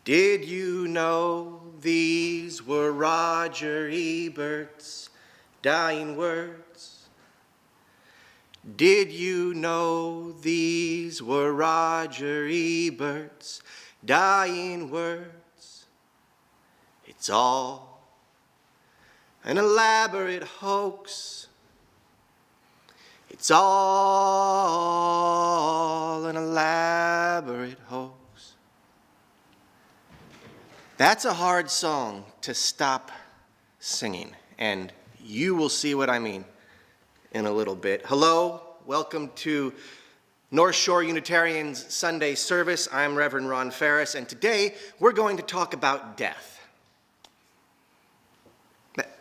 Did you know these were Roger Ebert's dying words? Did you know these were Roger Ebert's dying words? It's all an elaborate hoax. It's all an elaborate hoax. That's a hard song to stop singing, and you will see what I mean in a little bit. Hello, welcome to North Shore Unitarian's Sunday service. I'm Reverend Ron Ferris, and today we're going to talk about death.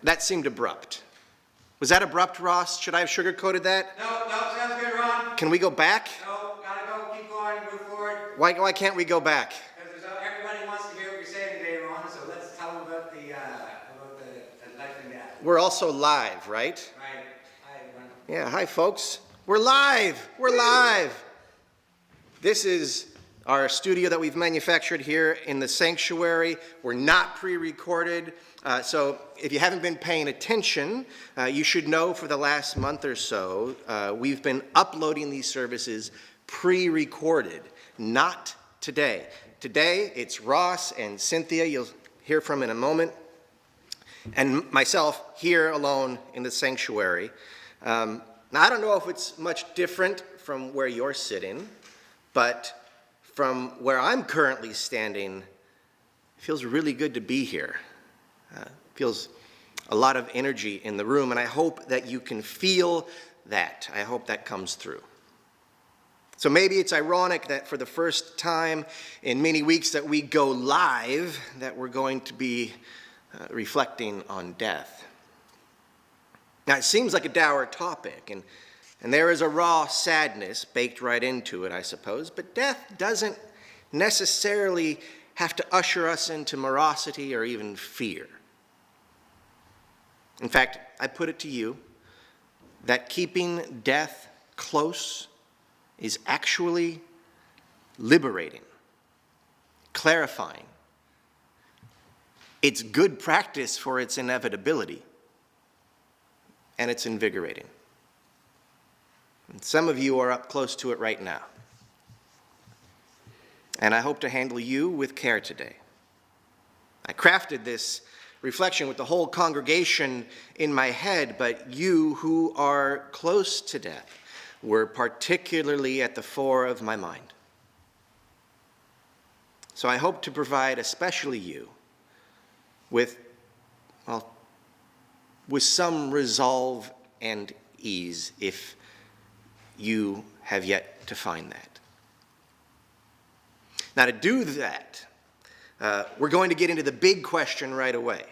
That seemed abrupt. Was that abrupt, Ross? Should I have sugarcoated that? No, sounds good, Ron. Can we go back? No, gotta go, keep going, move forward. Why can't we go back? Because everybody wants to hear what you're saying today, Ron, so let's tell them about the life and death. We're also live, right? Right. Hi, everyone. Yeah, hi, folks. We're live. We're live. This is our studio that we've manufactured here in the sanctuary. We're not pre-recorded. So if you haven't been paying attention, you should know for the last month or so, we've been uploading these services pre-recorded, not today. Today, it's Ross and Cynthia, you'll hear from in a moment, and myself here alone in the sanctuary. Now, I don't know if it's much different from where you're sitting, but from where I'm currently standing, it feels really good to be here. Feels a lot of energy in the room, and I hope that you can feel that. I hope that comes through. So maybe it's ironic that for the first time in many weeks that we go live, that we're going to be reflecting on death. Now, it seems like a dour topic, and there is a raw sadness baked right into it, I suppose, but death doesn't necessarily have to usher us into morosity or even fear. In fact, I put it to you that keeping death close is actually liberating, clarifying. It's good practice for its inevitability, and it's invigorating. And some of you are up close to it right now. And I hope to handle you with care today. I crafted this reflection with the whole congregation in my head, but you who are close to death were particularly at the fore of my mind. So I hope to provide, especially you, with some resolve and ease if you have yet to find that. Now, to do that, we're going to get into the big question right away.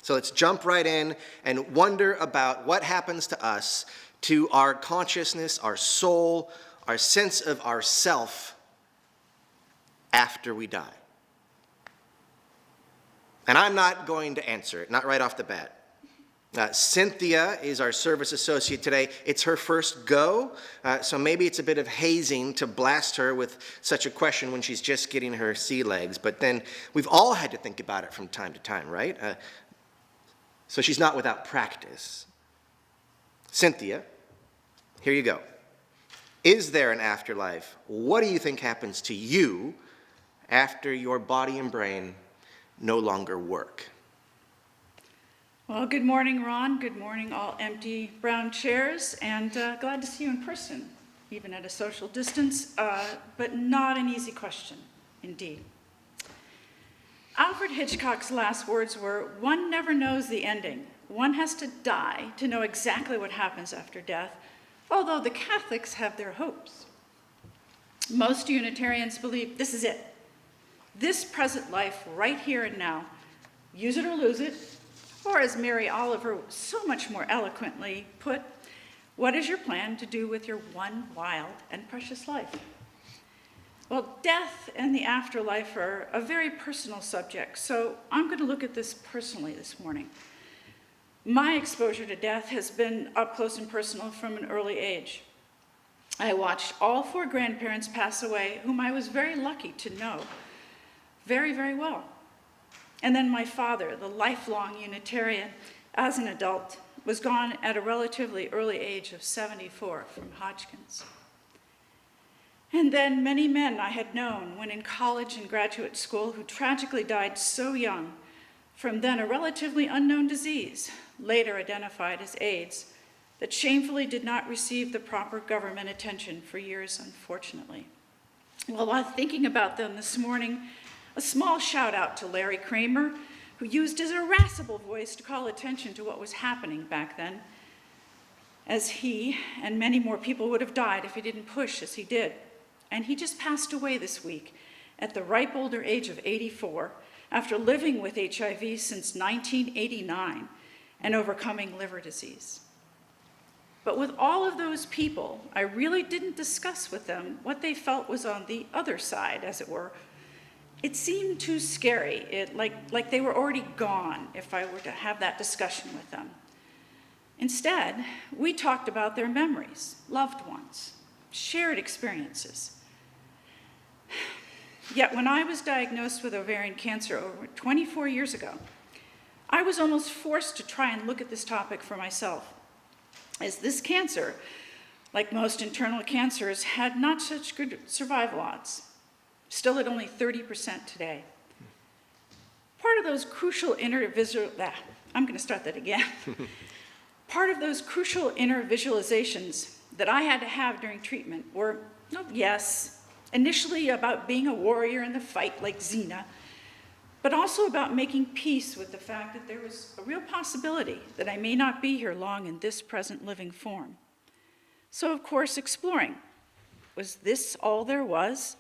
So let's jump right in and wonder about what happens to us, to our consciousness, our soul, our sense of ourself after we die. And I'm not going to answer it, not right off the bat. Cynthia is our service associate today. It's her first go, so maybe it's a bit of hazing to blast her with such a question when she's just getting her sea legs. But then we've all had to think about it from time to time, right? So she's not without practice. Cynthia, here you go. Is there an afterlife? What do you think happens to you after your body and brain no longer work? Well, good morning, Ron. Good morning, all empty brown chairs, and glad to see you in person, even at a social distance, but not an easy question, indeed. Alfred Hitchcock's last words were, "One never knows the ending. One has to die to know exactly what happens after death, although the Catholics have their hopes." Most Unitarians believe this is it. This present life, right here and now. Use it or lose it. Or as Mary Oliver so much more eloquently put, what is your plan to do with your one wild and precious life? Well, death and the afterlife are a very personal subject, so I'm going to look at this personally this morning. My exposure to death has been up close and personal from an early age. I watched all 4 grandparents pass away, whom I was very lucky to know. very, very well. And then my father, the lifelong Unitarian, as an adult, was gone at a relatively early age of 74 from Hodgkin's. And then many men I had known when in college and graduate school who tragically died so young from then a relatively unknown disease, later identified as AIDS, that shamefully did not receive the proper government attention for years, unfortunately. Well, while thinking about them this morning, a small shout out to Larry Kramer, who used his irascible voice to call attention to what was happening back then, as he and many more people would have died if he didn't push as he did. And he just passed away this week at the ripe older age of 84 after living with HIV since 1989 and overcoming liver disease. But with all of those people, I really didn't discuss with them what they felt was on the other side, as it were. It seemed too scary, like they were already gone if I were to have that discussion with them. Instead, we talked about their memories, loved ones, shared experiences. Yet when I was diagnosed with ovarian cancer over 24 years ago, I was almost forced to try and look at this topic for myself, as this cancer, like most internal cancers, had not such good survival odds, still at only 30% today. Part of those crucial Part of those crucial inner visualizations that I had to have during treatment were, yes, initially about being a warrior in the fight like Xena, but also about making peace with the fact that there was a real possibility that I may not be here long in this present living form. So, of course, exploring. Was this all there was?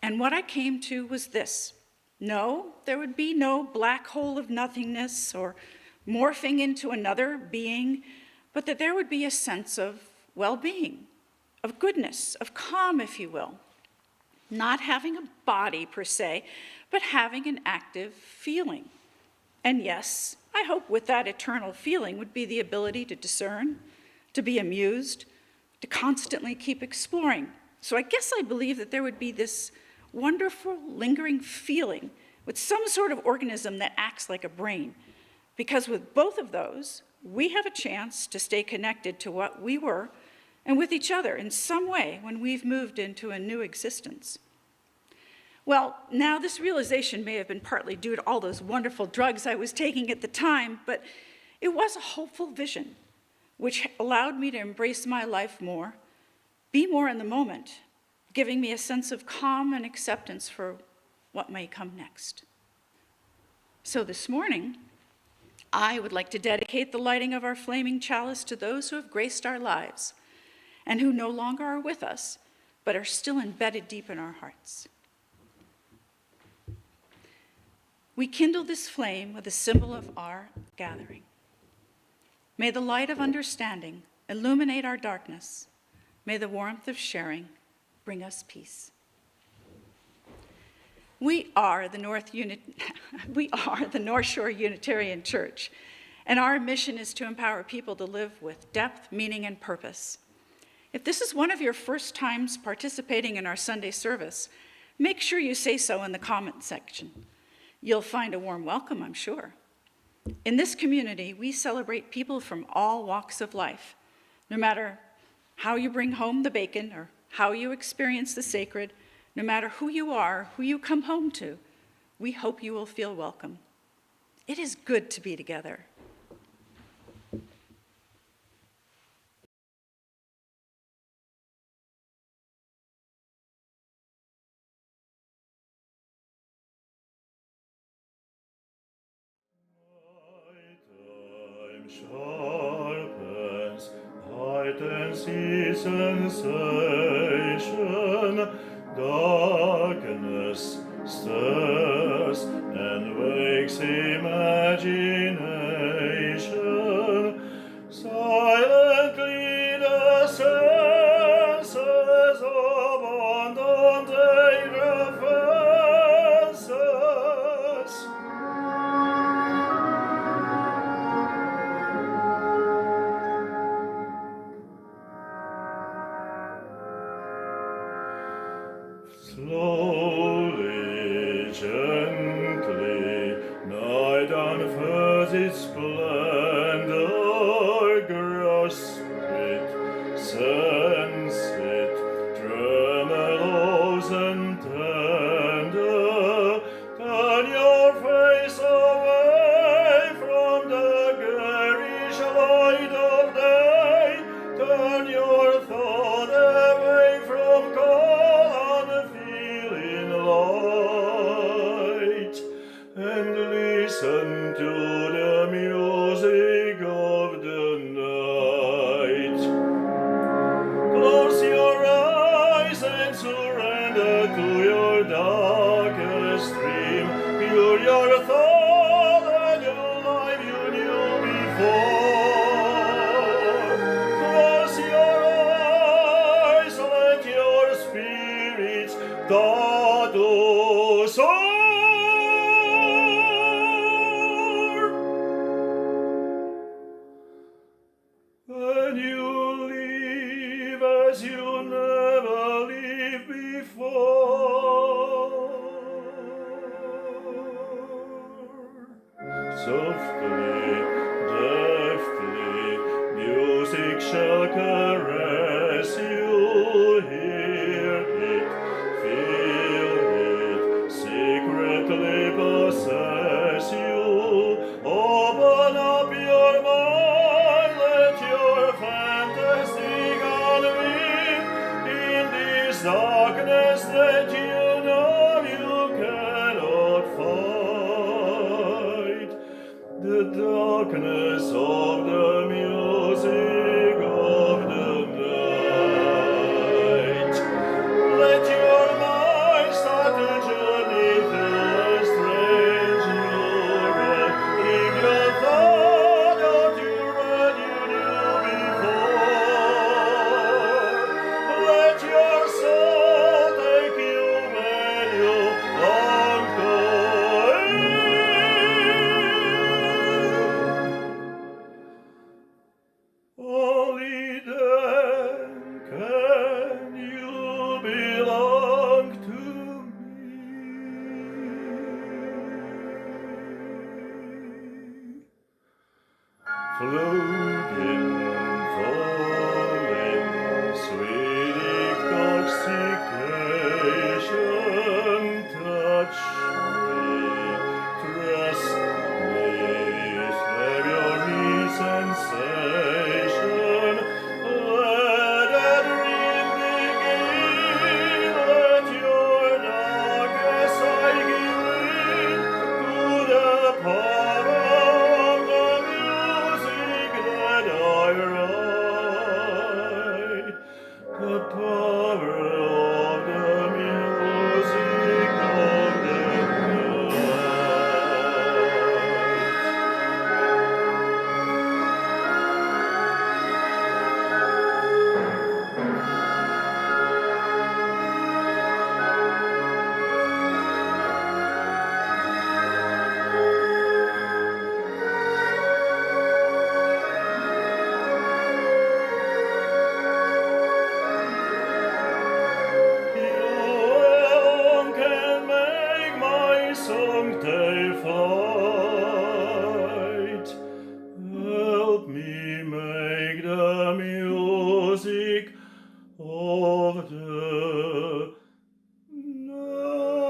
And what I came to was this. No, there would be no black hole of nothingness or morphing into another being, but that there would be a sense of well-being, of goodness, of calm, if you will. Not having a body per se, but having an active feeling. And yes, I hope with that eternal feeling would be the ability to discern, to be amused, to constantly keep exploring. So I guess I believe that there would be this wonderful, lingering feeling with some sort of organism that acts like a brain. Because with both of those, we have a chance to stay connected to what we were and with each other in some way when we've moved into a new existence. Well, now this realization may have been partly due to all those wonderful drugs I was taking at the time, but it was a hopeful vision, which allowed me to embrace my life more, be more in the moment, giving me a sense of calm and acceptance for what may come next. So this morning, I would like to dedicate the lighting of our flaming chalice to those who have graced our lives and who no longer are with us, but are still embedded deep in our hearts. We kindle this flame with a symbol of our gathering. May the light of understanding illuminate our darkness. May the warmth of sharing bring us peace. We are the North Shore Unitarian Church, and our mission is to empower people to live with depth, meaning, and purpose. If this is one of your first times participating in our Sunday service, make sure you say so in the comment section. You'll find a warm welcome, I'm sure. In this community, we celebrate people from all walks of life, no matter how you bring home the bacon or how you experience the sacred. No matter who you are, who you come home to, we hope you will feel welcome. It is good to be together. Sharpens, heightens his sensation, darkness stirs and wakes imagination. Silently the senses abandon their offenses. Slowly before. Close your eyes, let your spirits that do soar. And you live as you never lived before. Softly, deftly, music shall caress you. Hear it, feel it, secretly possess you. Open up your mind, let your fantasy unveil in this darkness that you know you cannot fight. The darkness of the music of the night. Let your mind start a journey through a strange new world. Leave your thought of your what you knew before. Let your soul take you where you long to be. Only then can you belong to me. Floating, falling, sweet intoxication, touch me, trust me, have your me sensation, let a dream begin, let your darkest eye give in to the power of the music that I write. The power of the music of the You alone can make my song take flight. Help me make the music of the night.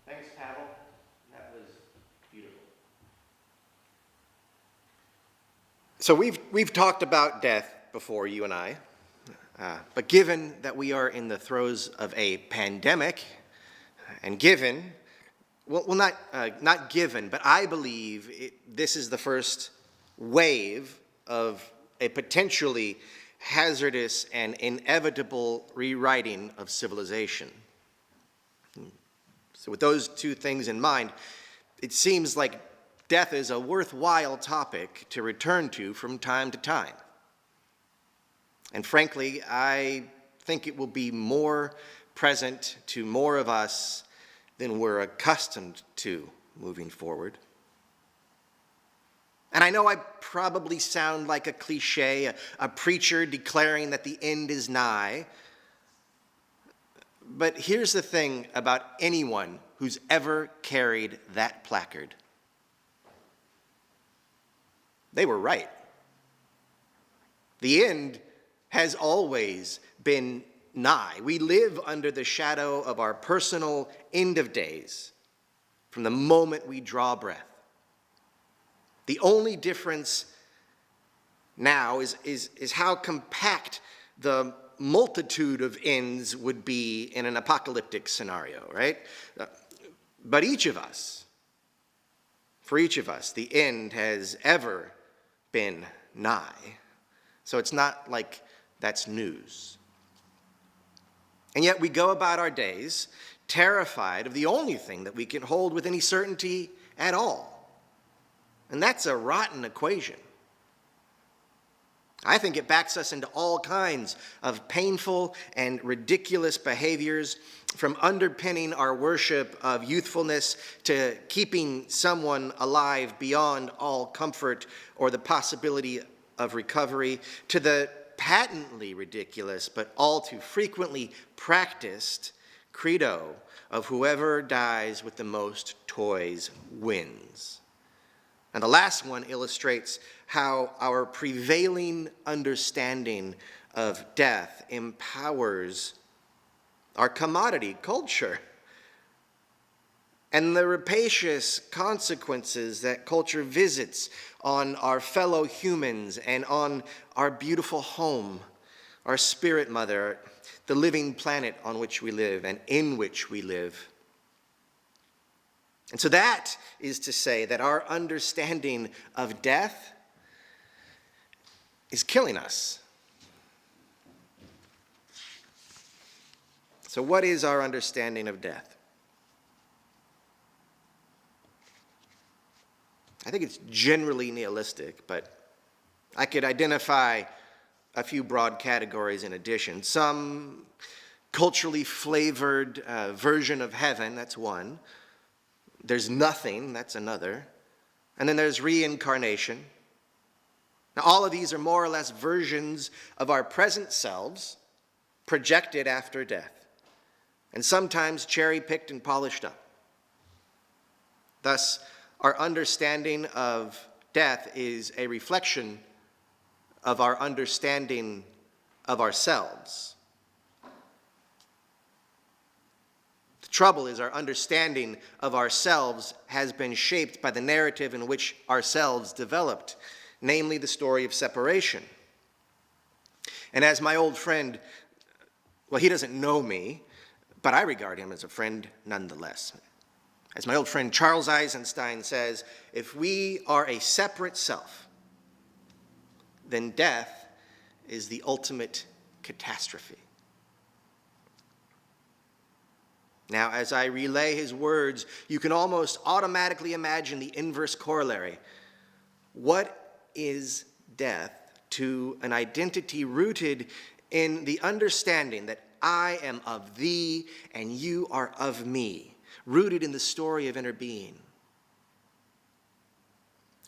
Thanks, Pavel. That was beautiful. So we've talked about death before, you and I. But given that we are in the throes of a pandemic, and given, not given, but I believe this is the first wave of a potentially hazardous and inevitable rewriting of civilization. So with those two things in mind, it seems like death is a worthwhile topic to return to from time to time. And frankly, I think it will be more present to more of us than we're accustomed to moving forward. And I know I probably sound like a cliche, a preacher declaring that the end is nigh. But here's the thing about anyone who's ever carried that placard. They were right. The end has always been nigh. We live under the shadow of our personal end of days from the moment we draw breath. The only difference now is how compact the multitude of ends would be in an apocalyptic scenario, right? But for each of us, the end has ever been nigh. So it's not like that's news. And yet we go about our days terrified of the only thing that we can hold with any certainty at all. And that's a rotten equation. I think it backs us into all kinds of painful and ridiculous behaviors, from underpinning our worship of youthfulness to keeping someone alive beyond all comfort or the possibility of recovery, to the patently ridiculous but all too frequently practiced credo of whoever dies with the most toys wins. And the last one illustrates how our prevailing understanding of death empowers our commodity culture and the rapacious consequences that culture visits on our fellow humans and on our beautiful home, our spirit mother, the living planet on which we live and in which we live. And so that is to say that our understanding of death is killing us. So what is our understanding of death? I think it's generally nihilistic, but I could identify a few broad categories in addition. Some culturally flavored version of heaven, that's one. There's nothing, that's another. And then there's reincarnation. Now, all of these are more or less versions of our present selves projected after death, and sometimes cherry-picked and polished up. Thus, our understanding of death is a reflection of our understanding of ourselves. The trouble is our understanding of ourselves has been shaped by the narrative in which ourselves developed, namely the story of separation. And as my old friend, well, he doesn't know me, but I regard him as a friend nonetheless. As my old friend Charles Eisenstein says, if we are a separate self, then death is the ultimate catastrophe. Now, as I relay his words, you can almost automatically imagine the inverse corollary. What is death to an identity rooted in the understanding that I am of thee and you are of me, rooted in the story of inner being?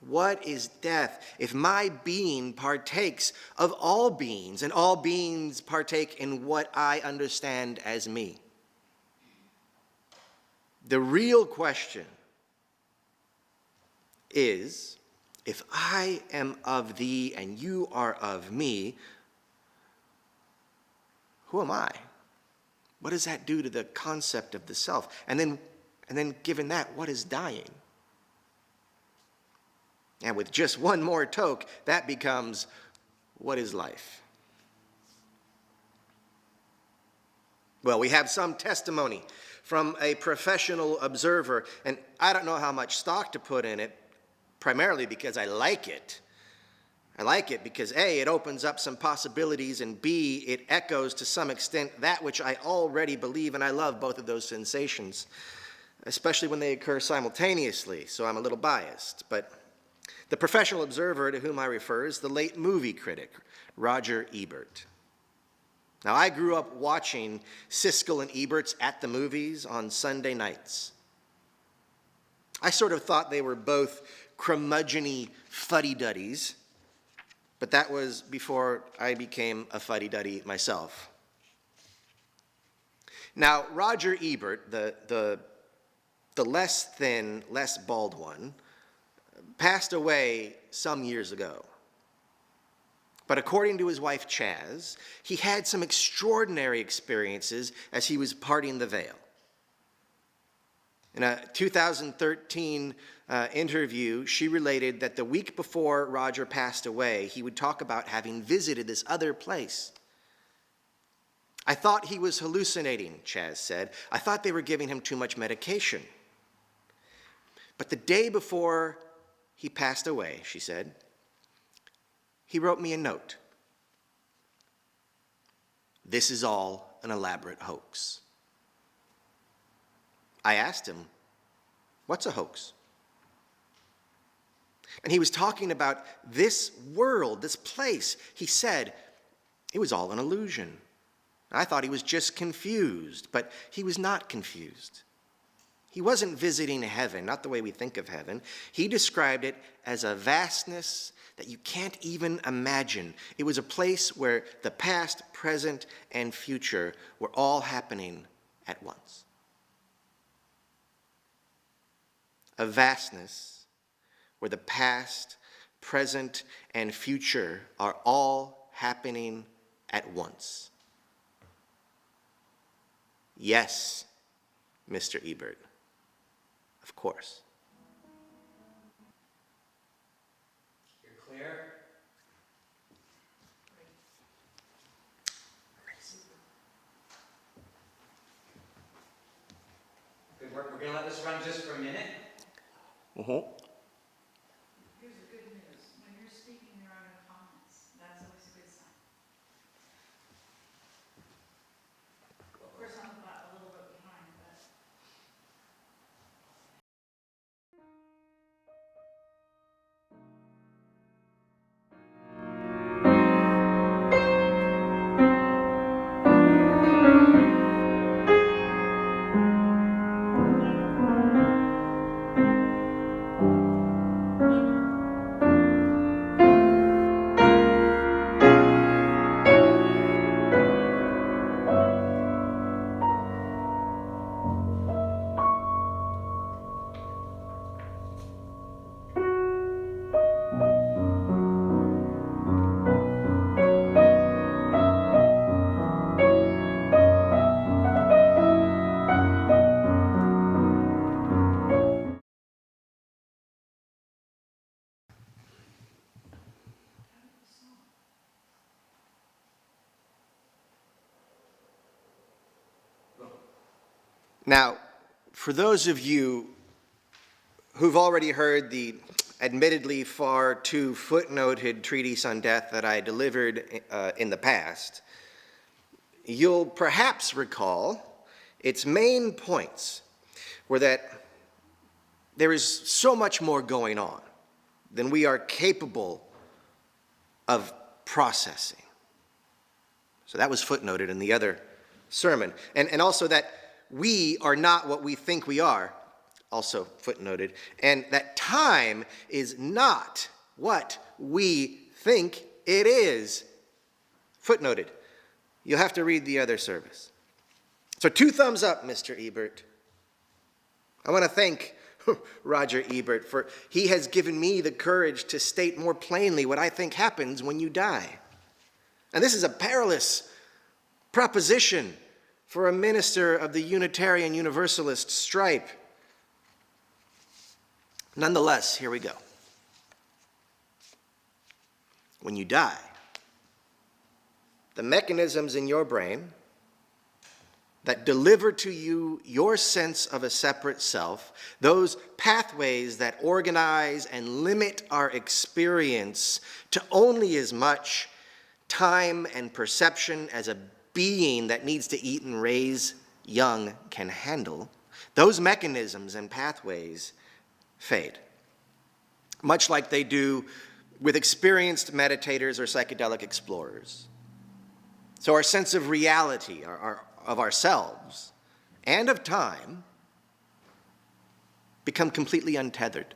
What is death if my being partakes of all beings and all beings partake in what I understand as me? The real question is, if I am of thee and you are of me, who am I? What does that do to the concept of the self? And then given that, what is dying? And with just one more toke, that becomes, what is life? Well, we have some testimony from a professional observer, and I don't know how much stock to put in it, primarily because I like it. I like it because A, it opens up some possibilities, and B, it echoes to some extent that which I already believe, and I love both of those sensations, especially when they occur simultaneously, so I'm a little biased. But the professional observer to whom I refer is the late movie critic, Roger Ebert. Now, I grew up watching Siskel and Ebert's At the Movies on Sunday nights. I sort of thought they were both curmudgeon-y fuddy-duddies, but that was before I became a fuddy-duddy myself. Now, Roger Ebert, the less thin, less bald one, passed away some years ago. But according to his wife, Chaz, he had some extraordinary experiences as he was parting the veil. In a 2013 interview, she related that the week before Roger passed away, he would talk about having visited this other place. I thought he was hallucinating, Chaz said. I thought they were giving him too much medication. But the day before he passed away, she said, he wrote me a note. This is all an elaborate hoax. I asked him, what's a hoax? And he was talking about this world, this place. He said it was all an illusion. I thought he was just confused, but he was not confused. He wasn't visiting heaven, not the way we think of heaven. He described it as a vastness that you can't even imagine. It was a place where the past, present, and future were all happening at once. A vastness where the past, present, and future are all happening at once. Yes, Mr. Ebert, of course. You're clear? Good work. We're going to let this run just for a minute. Mm-hmm. Here's the good news. When you're speaking, there are no comments. That's always a good sign. Of course, I'm about a little bit behind, but. Now, for those of you who've already heard the admittedly far too footnoted treatise on death that I delivered in the past, you'll perhaps recall its main points were that there is so much more going on than we are capable of processing. So that was footnoted in the other sermon. And also that we are not what we think we are, also footnoted. And that time is not what we think it is, footnoted. You'll have to read the other service. So 2 thumbs up, Mr. Ebert. I want to thank Roger Ebert for he has given me the courage to state more plainly what I think happens when you die. And this is a perilous proposition for a minister of the Unitarian Universalist stripe. Nonetheless, here we go. When you die, the mechanisms in your brain that deliver to you your sense of a separate self, those pathways that organize and limit our experience to only as much time and perception as a being that needs to eat and raise young can handle, those mechanisms and pathways fade, much like they do with experienced meditators or psychedelic explorers. So our sense of reality, of ourselves and of time, become completely untethered.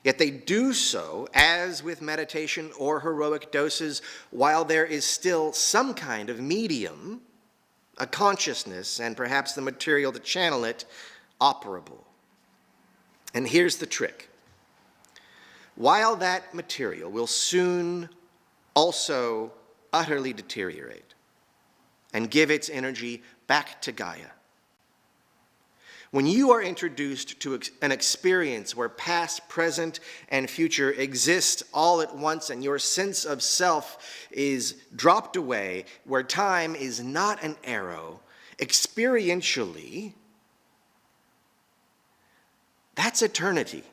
Yet they do so, as with meditation or heroic doses, while there is still some kind of medium, a consciousness, and perhaps the material to channel it, operable. And here's the trick. While that material will soon also utterly deteriorate and give its energy back to Gaia, When you are introduced to an experience where past, present, and future exist all at once and your sense of self is dropped away, where time is not an arrow, experientially, that's eternity.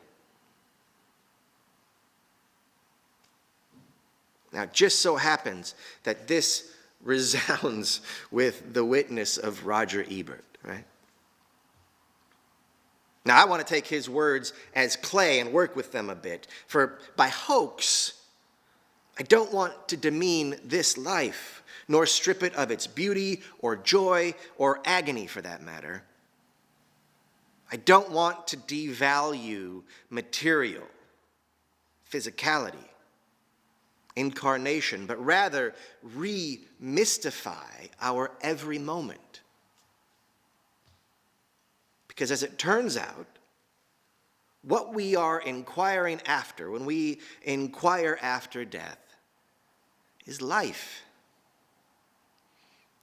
Now, it just so happens that this resounds with the witness of Roger Ebert, right? Now, I want to take his words as clay and work with them a bit. For by hoax, I don't want to demean this life, nor strip it of its beauty or joy or agony, for that matter. I don't want to devalue material, physicality, incarnation, but rather remystify our every moment. Because as it turns out, what we are inquiring after when we inquire after death is life.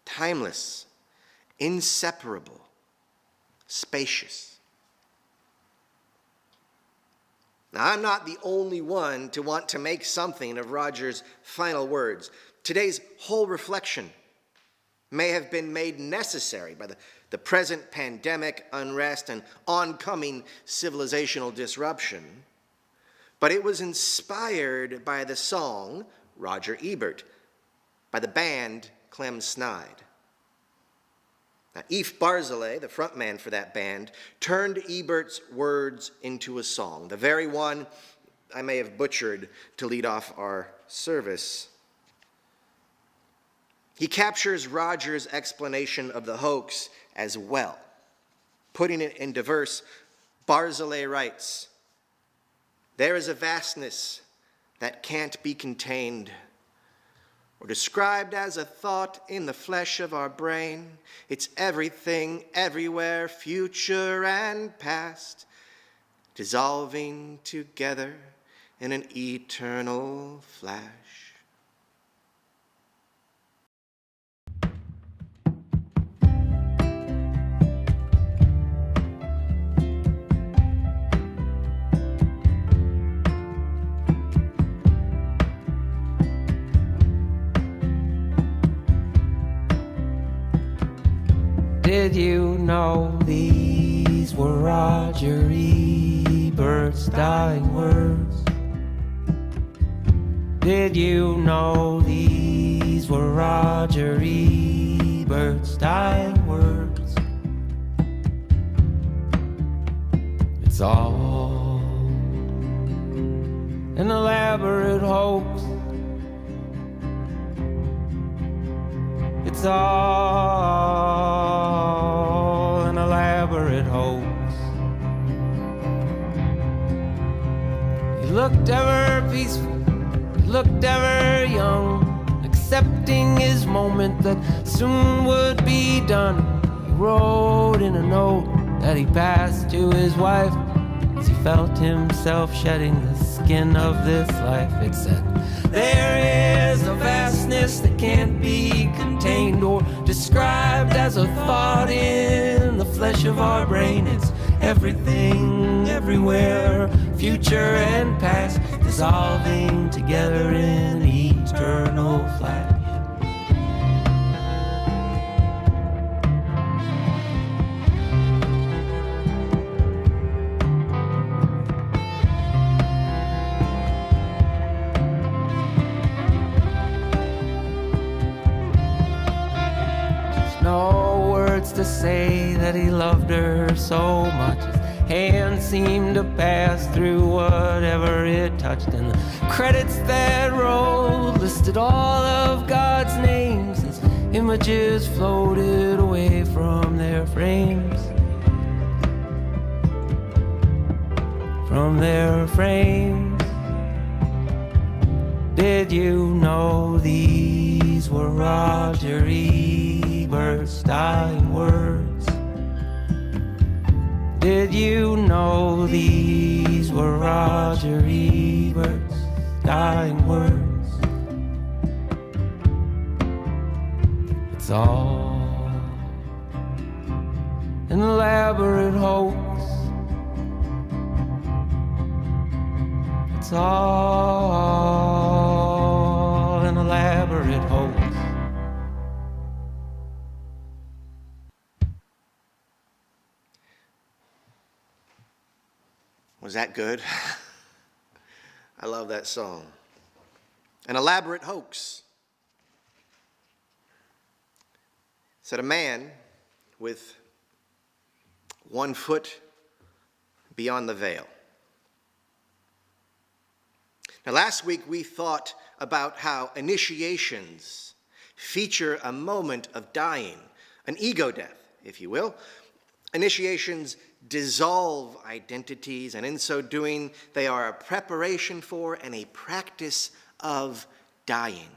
Timeless, inseparable, spacious. Now, I'm not the only one to want to make something of Roger's final words. Today's whole reflection may have been made necessary by the present pandemic, unrest, and oncoming civilizational disruption, but it was inspired by the song Roger Ebert, by the band Clem Snide. Now, Yves Barzilay, the frontman for that band, turned Ebert's words into a song, the very one I may have butchered to lead off our service. He captures Roger's explanation of the hoax as well. Putting it into verse, Barzilay writes, "There is a vastness that can't be contained or described as a thought in the flesh of our brain. It's everything, everywhere, future and past, dissolving together in an eternal flash." Did you know these were Roger Ebert's dying words? Did you know these were Roger Ebert's dying words? It's all an elaborate hoax. It's all an elaborate hoax. He looked ever peaceful, he looked ever young, accepting his moment that soon would be done. He wrote in a note that he passed to his wife as he felt himself shedding the skin of this life. It said, "There is a vastness that can't be contained or described as a thought in the flesh of our brain. It's everything, everywhere, future and past, dissolving together in eternal flash." No words to say that he loved her so much. His hand seemed to pass through whatever it touched, and the credits that rolled listed all of God's names as images floated away from their frames. From their frames. Did you know these were Roger Ebert's dying words? Did you know these were Roger Ebert's dying words? It's all an elaborate hoax. It's all an elaborate hoax. Was that good? I love that song. An elaborate hoax. Said a man with 1 foot beyond the veil. Now, last week we thought about how initiations feature a moment of dying, an ego death, if you will. Initiations dissolve identities, and in so doing, they are a preparation for and a practice of dying.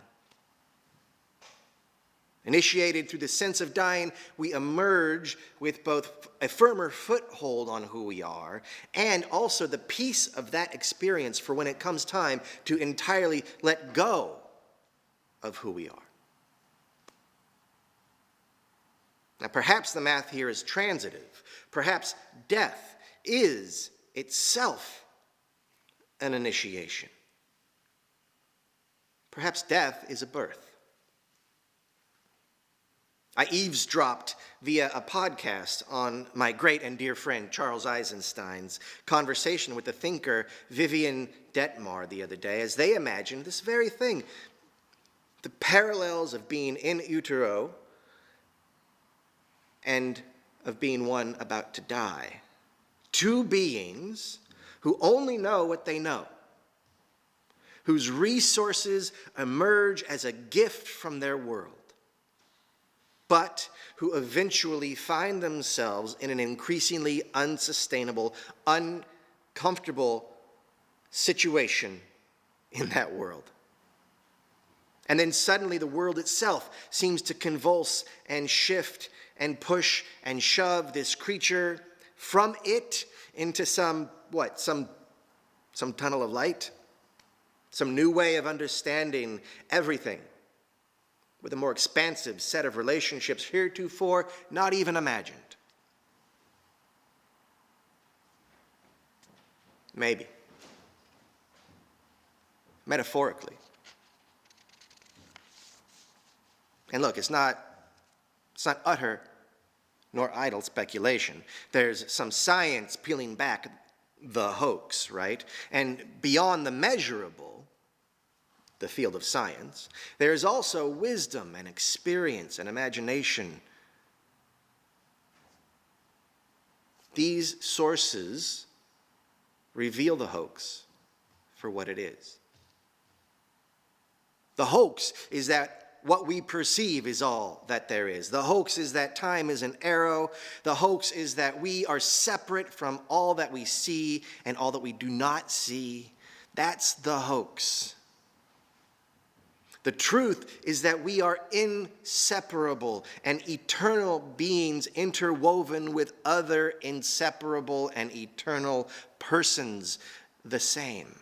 Initiated through the sense of dying, we emerge with both a firmer foothold on who we are and also the peace of that experience for when it comes time to entirely let go of who we are. Now, perhaps the math here is transitive. Perhaps death is itself an initiation. Perhaps death is a birth. I eavesdropped via a podcast on my great and dear friend Charles Eisenstein's conversation with the thinker Vivian Detmar the other day as they imagined this very thing, the parallels of being in utero and of being one about to die. Two beings who only know what they know, whose resources emerge as a gift from their world, but who eventually find themselves in an increasingly unsustainable, uncomfortable situation in that world. And then suddenly the world itself seems to convulse and shift and push and shove this creature from it into some tunnel of light, some new way of understanding everything, with a more expansive set of relationships heretofore not even imagined. Maybe. Metaphorically. And look, it's not utter nor idle speculation. There's some science peeling back the hoax, right? And beyond the measurable, the field of science, there is also wisdom and experience and imagination. These sources reveal the hoax for what it is. The hoax is that what we perceive is all that there is. The hoax is that time is an arrow. The hoax is that we are separate from all that we see and all that we do not see. That's the hoax. The truth is that we are inseparable and eternal beings interwoven with other inseparable and eternal persons the same.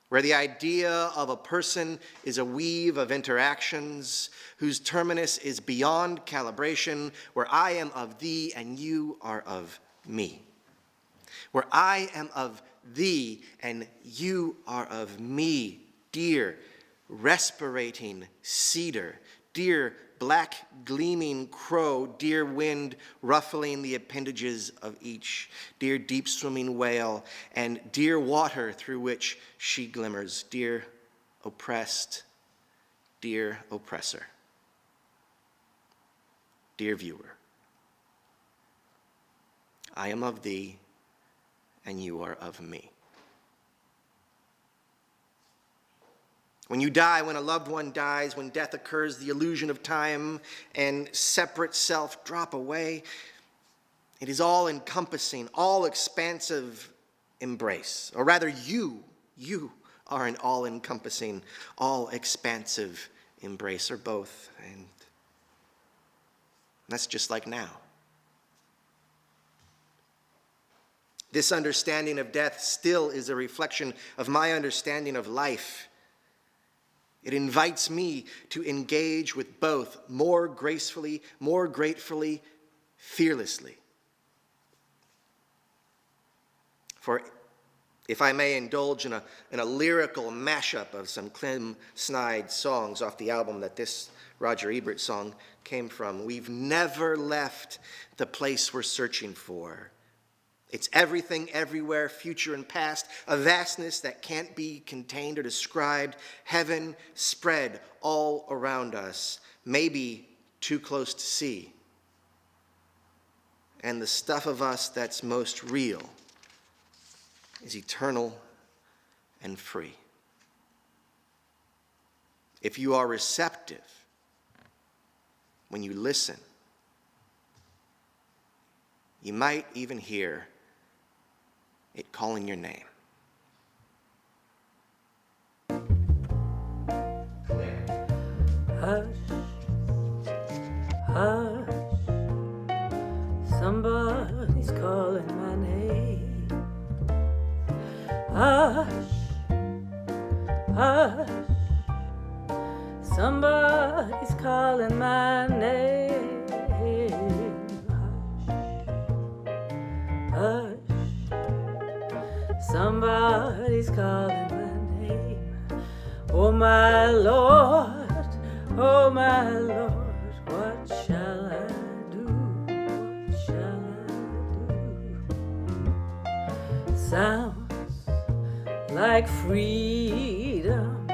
Where the idea of a person is a weave of interactions whose terminus is beyond calibration, where I am of thee and you are of me. Where I am of thee and you are of me, dear respirating cedar, dear black gleaming crow, dear wind ruffling the appendages of each, dear deep swimming whale, and dear water through which she glimmers, dear oppressed, dear oppressor, dear viewer. I am of thee and you are of me. When you die, when a loved one dies, when death occurs, the illusion of time and separate self drop away. It is all-encompassing, all-expansive embrace. Or rather, you are an all-encompassing, all-expansive embrace, or both. And that's just like now. This understanding of death still is a reflection of my understanding of life. It invites me to engage with both more gracefully, more gratefully, fearlessly. For if I may indulge in a lyrical mashup of some Clem Snide songs off the album that this Roger Ebert song came from, we've never left the place we're searching for. It's everything, everywhere, future and past, a vastness that can't be contained or described, heaven spread all around us, maybe too close to see. And the stuff of us that's most real is eternal and free. If you are receptive when you listen, you might even hear it calling your name. Hush, hush, somebody's calling my name. Hush, hush, somebody's calling my name. Hush, hush, somebody's calling my name. Oh my Lord, oh my Lord, what shall I do? What shall I do? Sounds like freedom.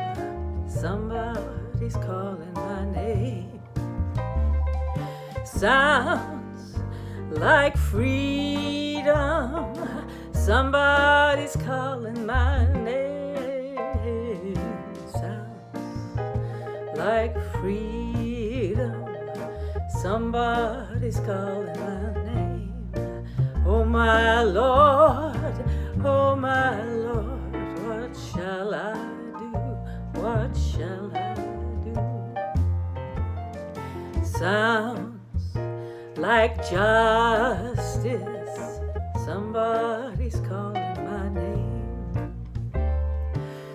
Somebody's calling my name. Sounds like freedom. Somebody's calling my name. Sounds like freedom. Somebody's calling my name. Oh my Lord, oh my Lord, what shall I do? What shall I do? Sounds like justice. Somebody's calling my name.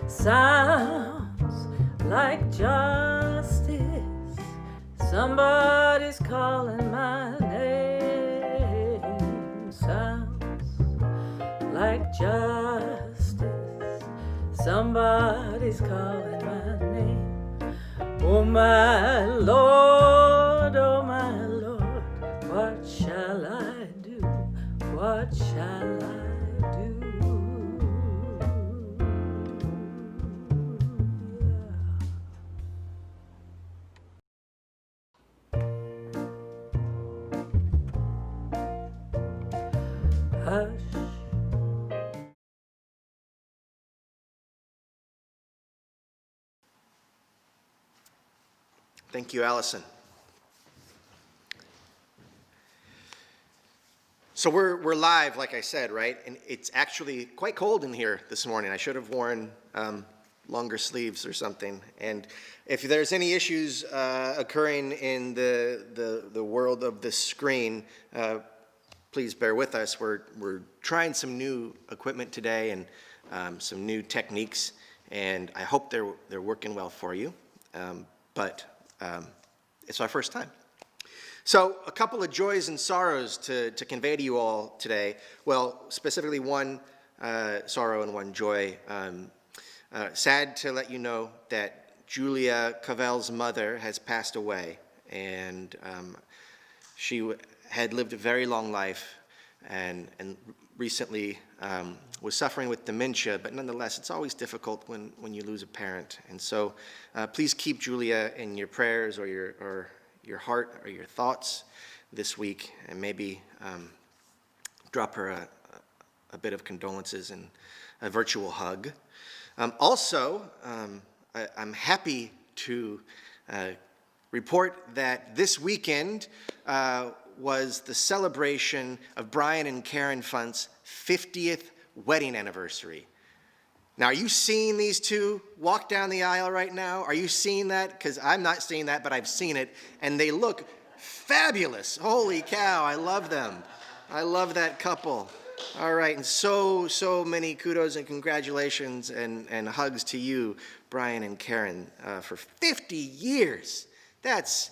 Sounds like justice. Somebody's calling my name. Sounds like justice. Somebody's calling my name. Oh my Lord, oh my Lord, what shall I do? What shall I do? Yeah. Hush. Thank you, Allison. So we're live, like I said, right? And it's actually quite cold in here this morning. I should have worn longer sleeves or something. And if there's any issues occurring in the world of the screen, please bear with us. We're trying some new equipment today and some new techniques, and I hope they're working well for you. But it's our first time. So a couple of joys and sorrows to convey to you all today. Well, specifically one sorrow and one joy. Sad to let you know that Julia Cavell's mother has passed away, and she had lived a very long life and recently was suffering with dementia, but nonetheless, it's always difficult when you lose a parent. And so please keep Julia in your prayers or your heart or your thoughts this week, and maybe drop her a bit of condolences and a virtual hug. Also, I'm happy to report that this weekend was the celebration of Brian and Karen Funt's 50th wedding anniversary. Now, are you seeing these two walk down the aisle right now? Are you seeing that? Because I'm not seeing that, but I've seen it, and they look fabulous. Holy cow, I love them. I love that couple. All right, and so many kudos and congratulations and hugs to you, Brian and Karen, for 50 years. That's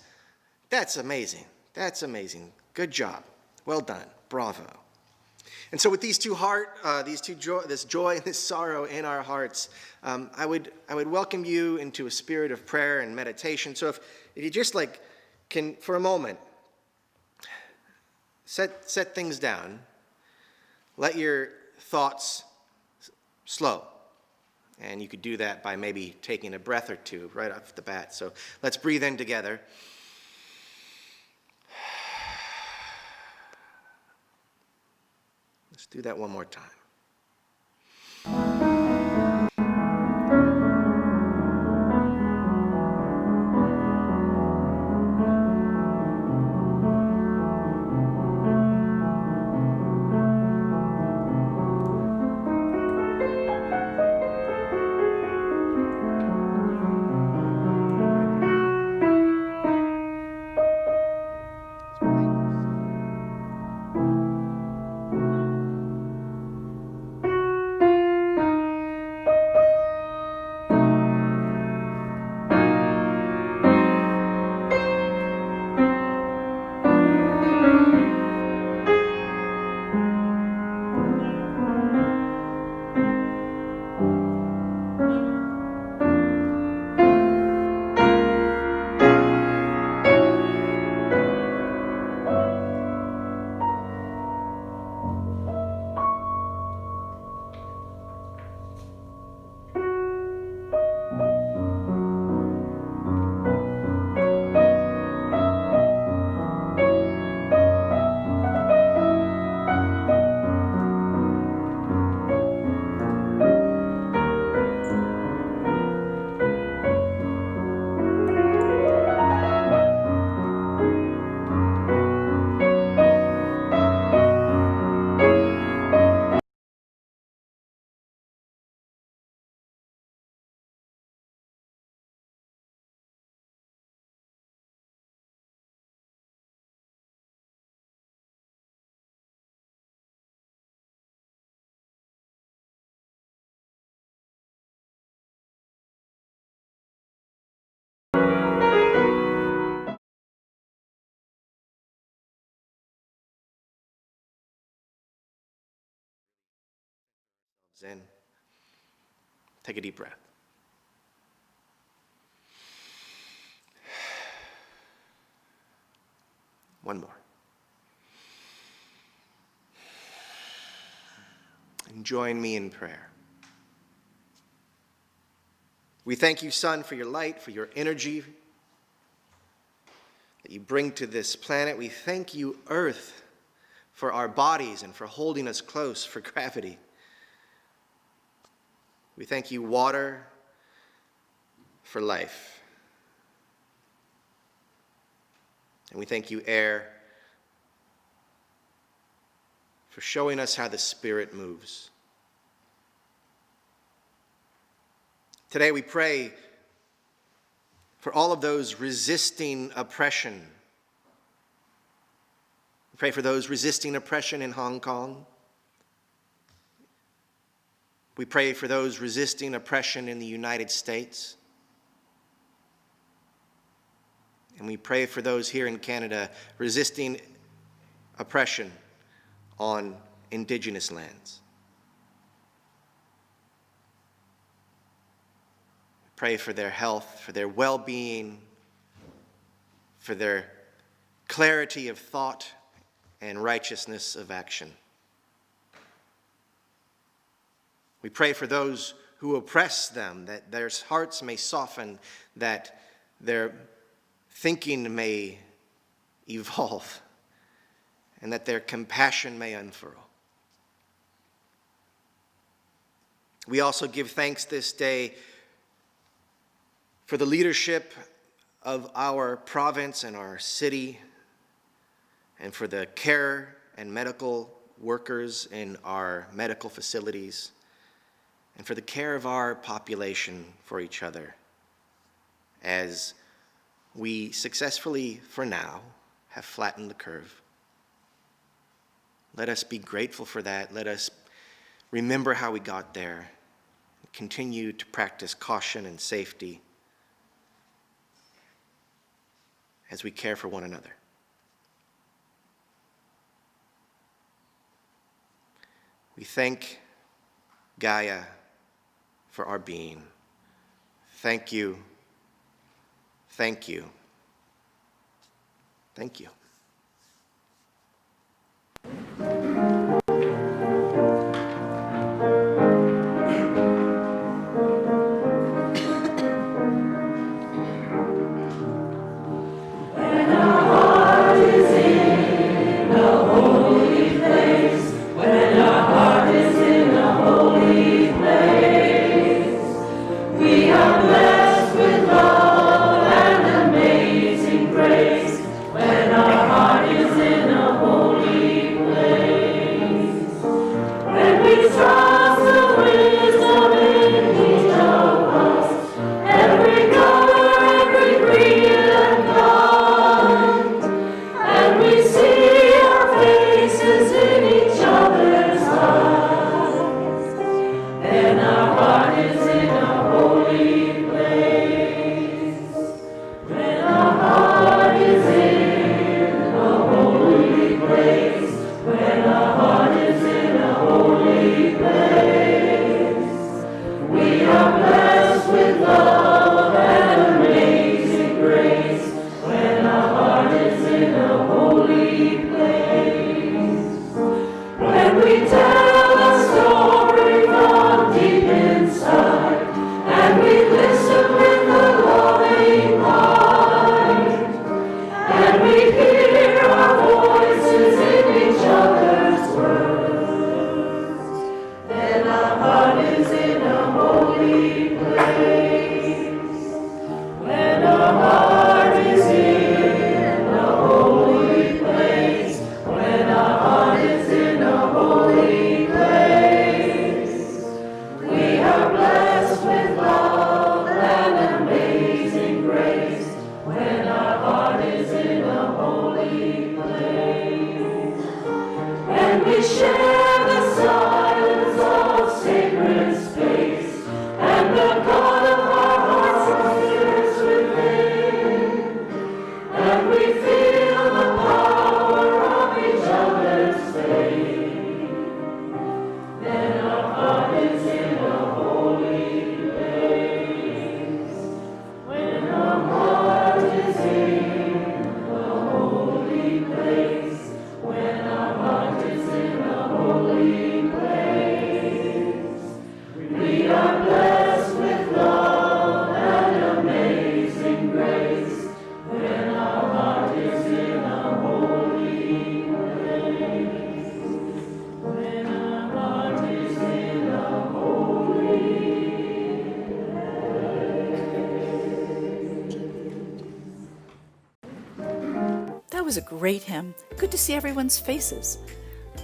amazing. That's amazing. Good job. Well done. Bravo. And so with this joy and this sorrow in our hearts, I would welcome you into a spirit of prayer and meditation. So if you just can, for a moment, set things down, let your thoughts slow. And you could do that by maybe taking a breath or two right off the bat. So let's breathe in together. Let's do that one more time. In. Take a deep breath. One more. And join me in prayer. We thank you, Sun, for your light, for your energy that you bring to this planet. We thank you, Earth, for our bodies and for holding us close, for gravity. We thank you, water, for life. And we thank you, air, for showing us how the Spirit moves. Today we pray for all of those resisting oppression. We pray for those resisting oppression in Hong Kong. We pray for those resisting oppression in the United States. And we pray for those here in Canada resisting oppression on Indigenous lands. We pray for their health, for their well-being, for their clarity of thought and righteousness of action. We pray for those who oppress them, that their hearts may soften, that their thinking may evolve, and that their compassion may unfurl. We also give thanks this day for the leadership of our province and our city, and for the care and medical workers in our medical facilities, and for the care of our population for each other, as we successfully, for now, have flattened the curve. Let us be grateful for that. Let us remember how we got there, and continue to practice caution and safety as we care for one another. We thank Gaia for our being. Thank you. Thank you. Thank you. That was a great hymn. Good to see everyone's faces.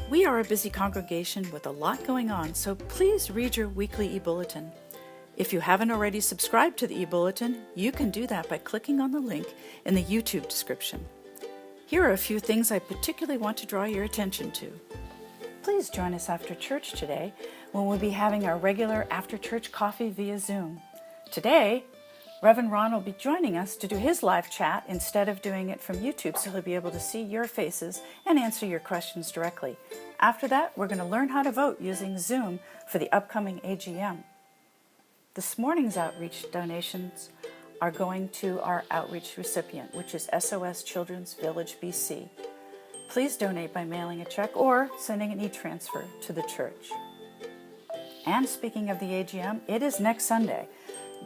We are a busy congregation with a lot going on, so please read your weekly e-bulletin. If you haven't already subscribed to the e-bulletin, you can do that by clicking on the link in the YouTube description. Here are a few things I particularly want to draw your attention to. Please join us after church today when we'll be having our regular after-church coffee via Zoom. Today, Reverend Ron will be joining us to do his live chat instead of doing it from YouTube, so he'll be able to see your faces and answer your questions directly. After that, we're going to learn how to vote using Zoom for the upcoming AGM. This morning's outreach donations are going to our outreach recipient, which is SOS Children's Village, BC. Please donate by mailing a check or sending an e-transfer to the church. And speaking of the AGM, it is next Sunday,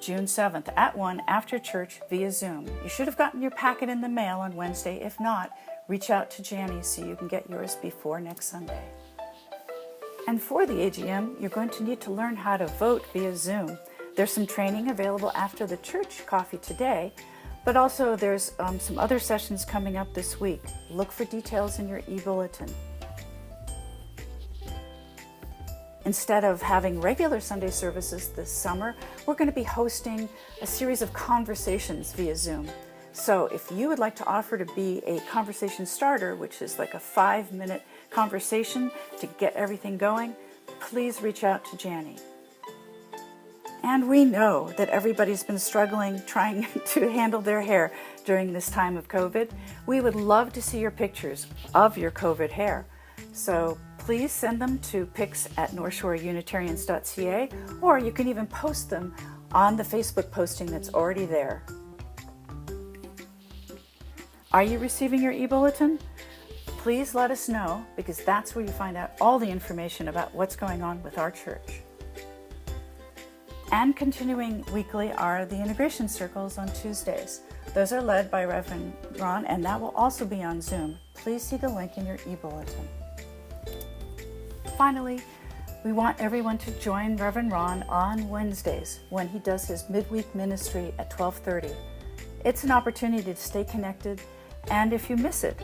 June 7th at 1 after church via Zoom. You should have gotten your packet in the mail on Wednesday. If not, reach out to Janny so you can get yours before next Sunday. And for the AGM, you're going to need to learn how to vote via Zoom. There's some training available after the church coffee today, but also there's some other sessions coming up this week. Look for details in your e-bulletin. Instead of having regular Sunday services this summer, we're going to be hosting a series of conversations via Zoom. So if you would like to offer to be a conversation starter, which is like a 5-minute conversation to get everything going, please reach out to Janny. And we know that everybody's been struggling trying to handle their hair during this time of COVID. We would love to see your pictures of your COVID hair. So please send them to pics@northshoreunitarians.ca, or you can even post them on the Facebook posting that's already there. Are you receiving your e-bulletin? Please let us know, because that's where you find out all the information about what's going on with our church. And continuing weekly are the integration circles on Tuesdays. Those are led by Reverend Ron, and that will also be on Zoom. Please see the link in your e-bulletin. Finally, we want everyone to join Reverend Ron on Wednesdays when he does his midweek ministry at 12:30. It's an opportunity to stay connected, and if you miss it,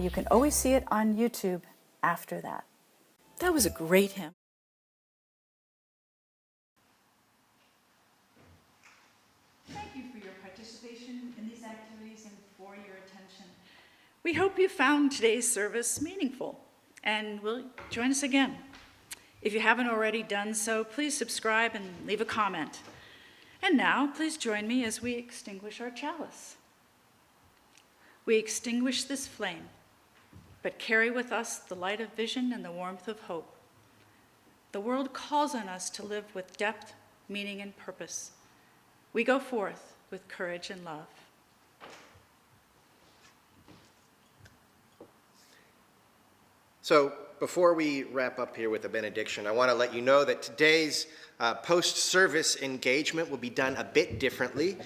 you can always see it on YouTube after that. That was a great hymn. Thank you for your participation in these activities and for your attention. We hope you found today's service meaningful and will join us again. If you haven't already done so, please subscribe and leave a comment. And now, please join me as we extinguish our chalice. We extinguish this flame, but carry with us the light of vision and the warmth of hope. The world calls on us to live with depth, meaning, and purpose. We go forth with courage and love. So before we wrap up here with a benediction, I want to let you know that today's post-service engagement will be done a bit differently.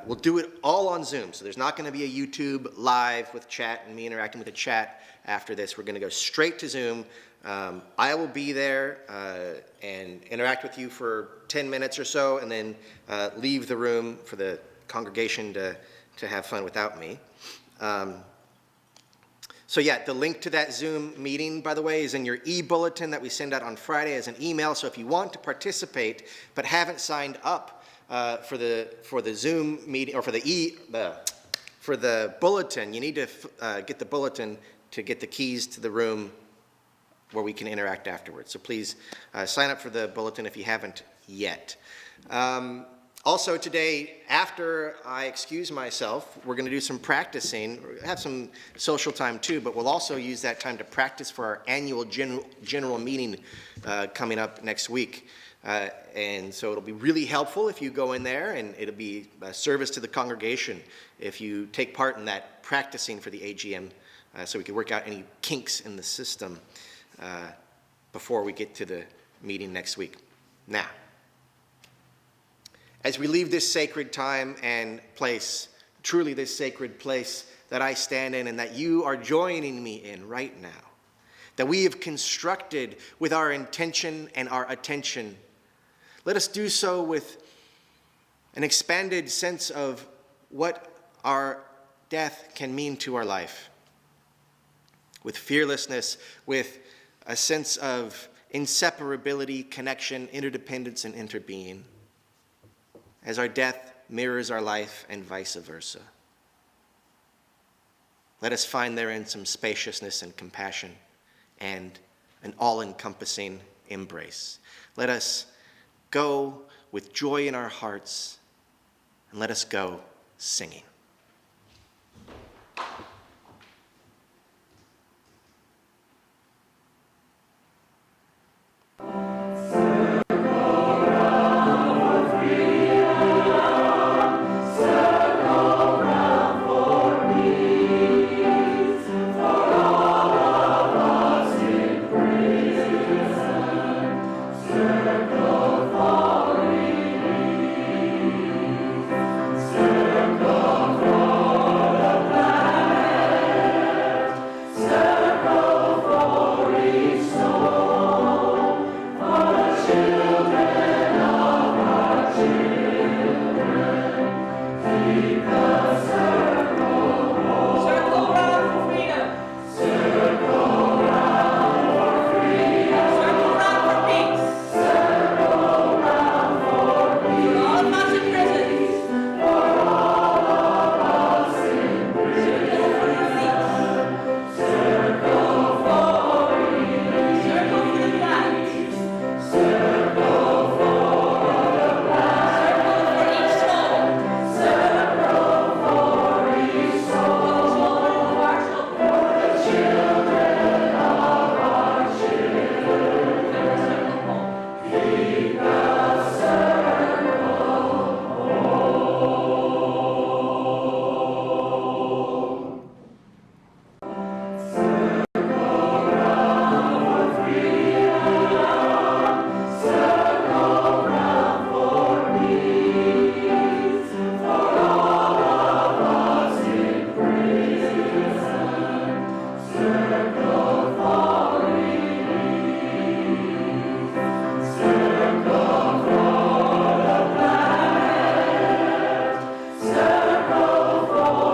We'll do it all on Zoom, so there's not going to be a YouTube live with chat and me interacting with the chat after this. We're going to go straight to Zoom. I will be there and interact with you for 10 minutes or so, and then leave the room for the congregation to have fun without me. So yeah, the link to that Zoom meeting, by the way, is in your e-bulletin that we send out on Friday as an email. So if you want to participate but haven't signed up for the Zoom meeting or for the bulletin, you need to get the bulletin to get the keys to the room where we can interact afterwards. So please sign up for the bulletin if you haven't yet. Also today, after I excuse myself, we're going to do some practicing. We'll have some social time too, but we'll also use that time to practice for our annual general meeting coming up next week. And so it'll be really helpful if you go in there, and it'll be a service to the congregation if you take part in that practicing for the AGM, so we can work out any kinks in the system before we get to the meeting next week. Now, as we leave this sacred time and place, truly this sacred place that I stand in and that you are joining me in right now, that we have constructed with our intention and our attention, let us do so with an expanded sense of what our death can mean to our life, with fearlessness, with a sense of inseparability, connection, interdependence, and interbeing, as our death mirrors our life and vice versa. Let us find therein some spaciousness and compassion and an all-encompassing embrace. Let us go with joy in our hearts, and let us go singing. Circle seven